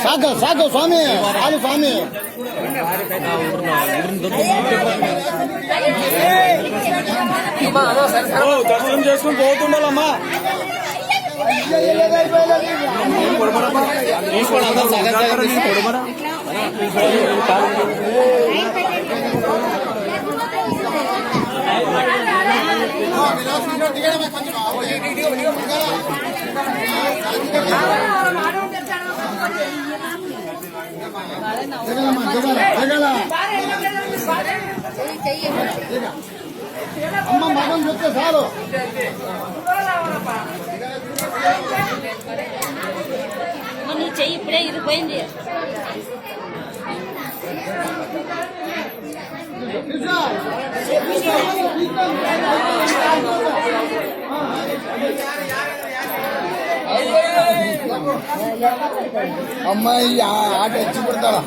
ಸಾಕು ಸಾಕು ಸ್ವಾಮಿ ಹಾಲು ಸ್ವಾಮಿ దర్శనం చేసుకుని పోతుండాలమ్మా అమ్మ మగం చూస్తే చాలు నువ్వు చెయ్యి ఇప్పుడే ఇది పోయింది అమ్మాయి ఆట ఎచ్చి పెడతాడు